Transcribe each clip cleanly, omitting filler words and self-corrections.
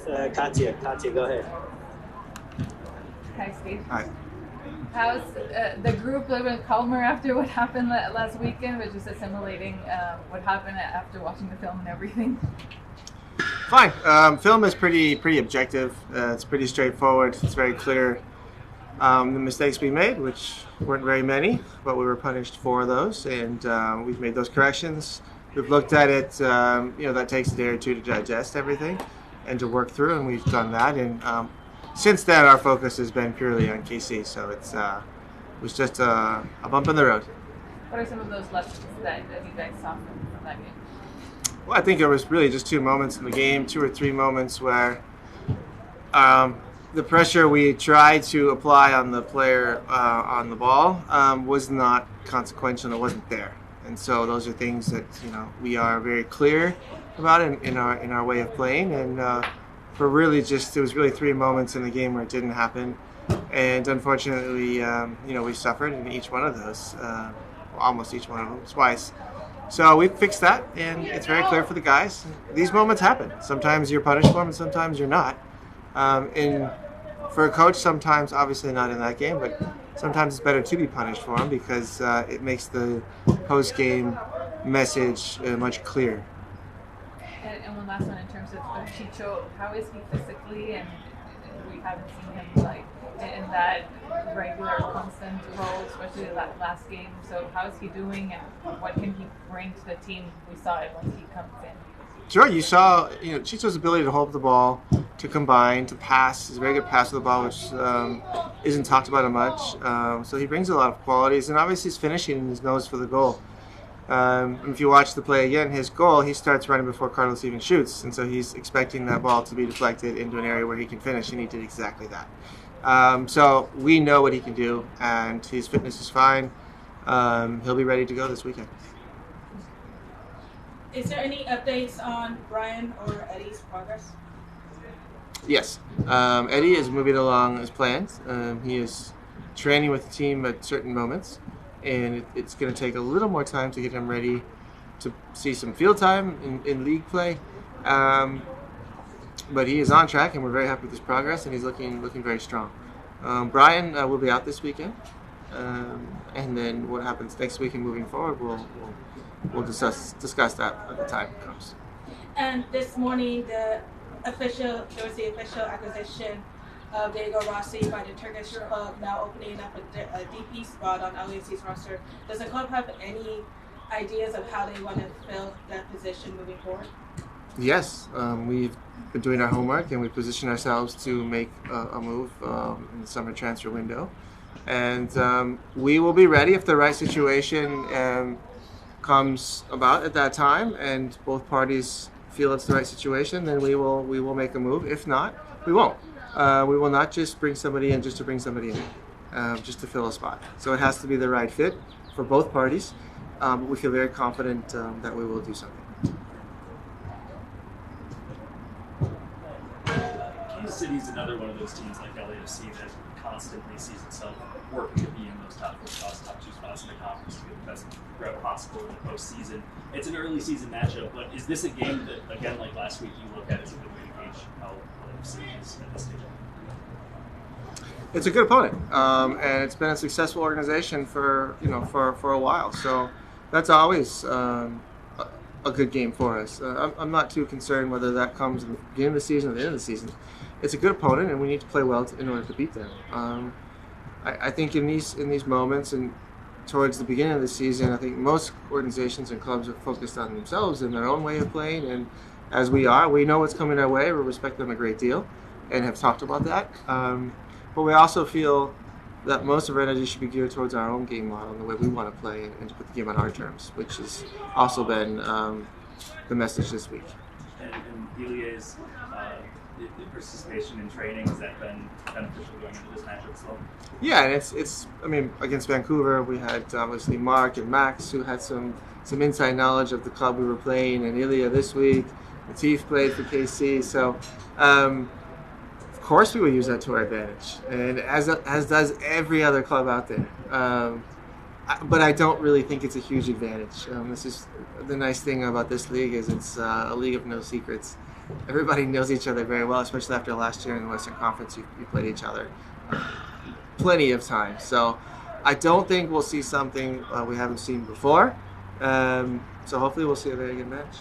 Katya. Katya, go ahead. Hi, Steve. Hi. How's the group a little bit calmer after what happened last weekend, but just assimilating what happened after watching the film and everything? Fine. Film is pretty objective. It's pretty straightforward. It's very clear. The mistakes we made, which weren't very many, but we were punished for those, and we've made those corrections. We've looked at it. That takes a day or two to digest everything and to work through, and we've done that. And since then, our focus has been purely on KC. So it was just a bump in the road. What are some of those lessons that you guys saw from that game? Well, I think it was really just two moments in the game, 2 or 3 moments where the pressure we tried to apply on the player on the ball was not consequential. It wasn't there, and so those are things that we are very clear about in our way of playing. And it was really 3 moments in the game where it didn't happen, and unfortunately, we suffered in each one of those, almost each one of them twice. So we fixed that, and it's very clear for the guys. These moments happen. Sometimes you're punished for them, and sometimes you're not. And for a coach, sometimes, obviously not in that game, but sometimes it's better to be punished for them because it makes the post-game message much clearer. And one last one in terms of Chicho, how is he physically? And we haven't seen him like in that regular, constant role, especially that last game. So how is he doing, and what can he bring to the team? We saw it once he comes in. Sure, you saw Chicho's ability to hold the ball, to combine, to pass. He's a very good passer of the ball, which isn't talked about much. So he brings a lot of qualities, and obviously he's finishing in his nose for the goal. If you watch the play again, his goal, he starts running before Carlos even shoots, and so he's expecting that ball to be deflected into an area where he can finish, and he did exactly that. So we know what he can do, and his fitness is fine. He'll be ready to go this weekend. Is there any updates on Brian or Eddie's progress? Yes. Eddie is moving along as planned. He is training with the team at certain moments, and it's going to take a little more time to get him ready to see some field time in league play. But he is on track, and we're very happy with his progress, and he's looking very strong. Brian will be out this weekend, and then what happens next week and moving forward, we'll discuss that at the time comes. And this morning, there was the official acquisition of Diego Rossi by the Turkish club, now opening up a DP spot on LAFC's roster. Does the club have any ideas of how they want to fill that position moving forward? Yes, we've been doing our homework, and we position ourselves to make a move in the summer transfer window. And we will be ready if the right situation comes about at that time, and both parties feel it's the right situation. Then we will make a move. If not, we won't. We will not just bring somebody in just to bring somebody in, just to fill a spot. So it has to be the right fit for both parties. But we feel very confident that we will do something. Kansas City is another one of those teams like LAFC that constantly sees itself working to be in those top 2 spots in the conference to get the best rep possible in the postseason. It's an early season matchup, but is this a game that, again, like last week, you look at as a good way to gauge how LAFC is at this stage? It's a good opponent, and it's been a successful organization for a while. So that's always a good game for us. I'm not too concerned whether that comes in the beginning of the season or the end of the season. It's a good opponent, and we need to play well in order to beat them. I think in these moments and towards the beginning of the season, I think most organizations and clubs are focused on themselves and their own way of playing. And as we know what's coming our way. We respect them a great deal and have talked about that. But we also feel that most of our energy should be geared towards our own game model and the way we want to play and to put the game on our terms, which has also been the message this week. And Ilya's participation in training, has that been beneficial going into this matchup as well? Yeah, and it's against Vancouver, we had obviously Mark and Max who had some inside knowledge of the club we were playing, and Ilya this week. Latif played for KC, so of course we will use that to our advantage, and as does every other club out there. But I don't really think it's a huge advantage. This is the nice thing about this league is it's a league of no secrets. everybody knows each other very well, especially after last year in the Western Conference. You played each other plenty of times. So I don't think we'll see something we haven't seen before. So hopefully we'll see a very good match.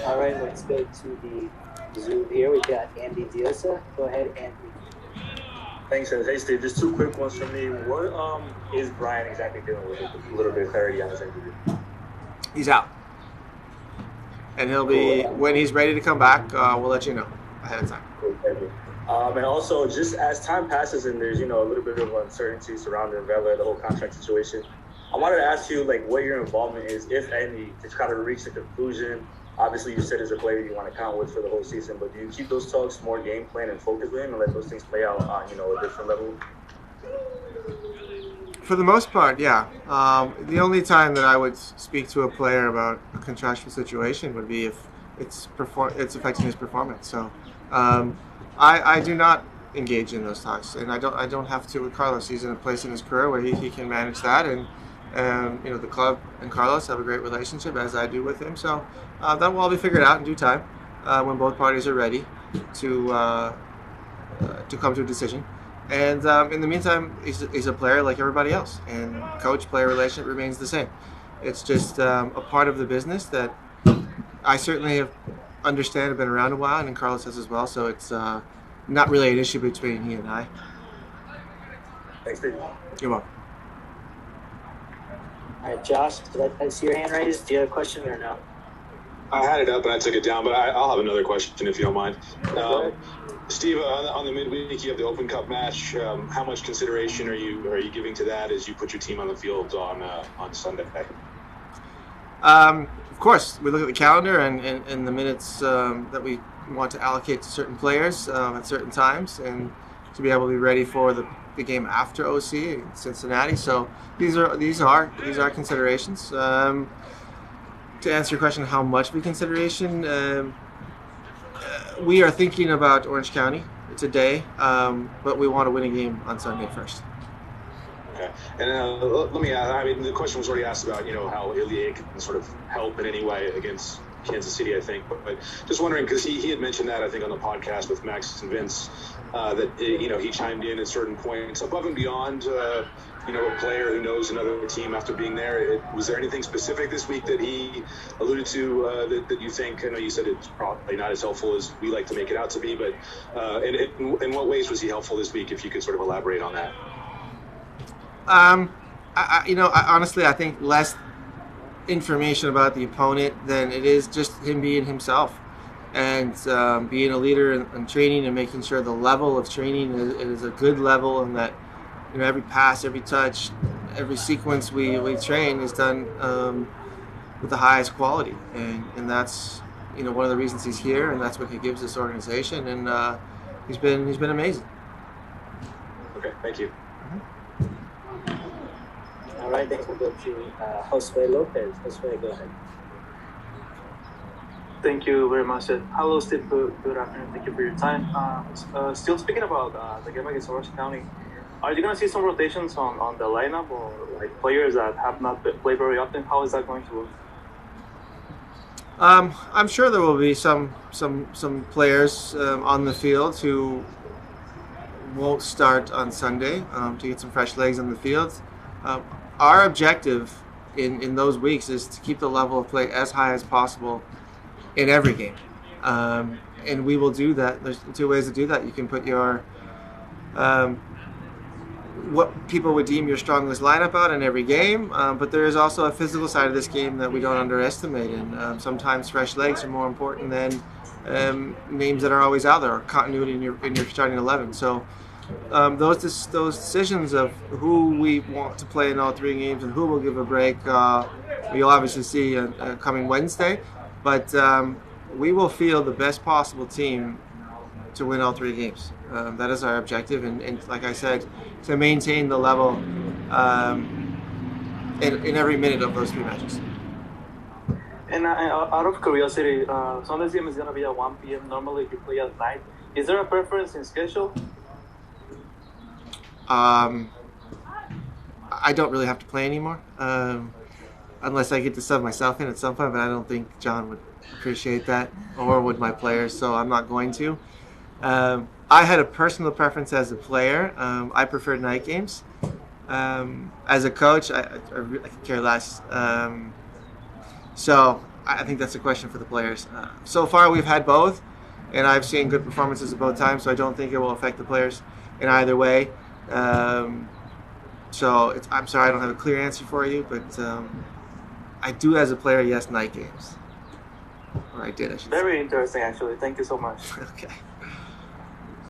All right, let's go to the Zoom here. We've got Andy Diosa. Go ahead, Andy. Thanks, hey Steve. Just two quick ones from me. What is Brian exactly dealing with? A little bit of clarity on his injury. He's out, and he'll be when he's ready to come back. We'll let you know ahead of time. And also, just as time passes and there's a little bit of uncertainty surrounding Vela, the whole contract situation, I wanted to ask you what your involvement is, if any, to kind of reach the conclusion. Obviously, you said as a player you want to count with for the whole season, but do you keep those talks more game plan and focus with him and let those things play out on a different level? For the most part, yeah. The only time that I would speak to a player about a contractual situation would be if it's affecting his performance. So I do not engage in those talks, and I don't have to with Carlos. He's in a place in his career where he can manage that, and the club and Carlos have a great relationship, as I do with him. So that will all be figured out in due time when both parties are ready to come to a decision. And in the meantime, he's a player like everybody else, and coach-player relationship remains the same. It's just a part of the business that I certainly have understand. I've been around a while, and Carlos has as well. So it's not really an issue between he and I. Thanks, Steve. You're welcome. All right, Josh, I see your hand raised. Do you have a question or no? I had it up and I took it down, but I'll have another question if you don't mind. Steve, on the midweek, you have the Open Cup match. How much consideration are you giving to that as you put your team on the field on Sunday? Of course, we look at the calendar and the minutes that we want to allocate to certain players at certain times, and to be able to be ready for the game after OC in Cincinnati. So these are considerations. To answer your question, how much of a consideration? We are thinking about Orange County today, but we want to win a game on Sunday first. Okay. And let me ask, I mean, the question was already asked about, how Ilie can sort of help in any way against Kansas City, I think. But just wondering, because he had mentioned that, I think, on the podcast with Max and Vince, that, he chimed in at certain points above and beyond, a player who knows another team after being there. Was there anything specific this week that he alluded to that you think, I know you said it's probably not as helpful as we like to make it out to be, but in what ways was he helpful this week, if you could sort of elaborate on that? Honestly, I think less information about the opponent than it is just him being himself and being a leader in training and making sure the level of training is a good level, and that every pass, every touch, every sequence we train is done with the highest quality, and that's one of the reasons he's here, and that's what he gives this organization, and he's been amazing. Okay, thank you. All right, next we'll go to Josue Lopez. Josue, go ahead. Thank you very much. Hello, Steve. Good afternoon. Thank you for your time. Still speaking about the game against Orange County, are you going to see some rotations on the lineup, or players that have not played very often? How is that going to work? I'm sure there will be some players on the field who won't start on Sunday to get some fresh legs on the field. Our objective in those weeks is to keep the level of play as high as possible in every game, and we will do that. There's two ways to do that. You can put your what people would deem your strongest lineup out in every game, but there is also a physical side of this game that we don't underestimate, and sometimes fresh legs are more important than names that are always out there, or continuity in your starting 11. So those decisions of who we want to play in all three games and who will give a break, we'll obviously see coming Wednesday, but we will field the best possible team to win all three games. That is our objective, and like I said, to maintain the level in every minute of those three matches. And out of curiosity, Sunday's game is going to be at 1 p.m. Normally you play at night. Is there a preference in schedule? I don't really have to play anymore. unless I get to sub myself in at some point, but I don't think John would appreciate that, or would my players, so I'm not going to. I had a personal preference as a player. I preferred night games. As a coach, I could care less. So I think that's a question for the players. So far, we've had both, and I've seen good performances at both times, so I don't think it will affect the players in either way. So I'm sorry I don't have a clear answer for you, but I do as a player, yes, night games. Or I did, I should say. Very interesting, actually. Thank you so much. Okay.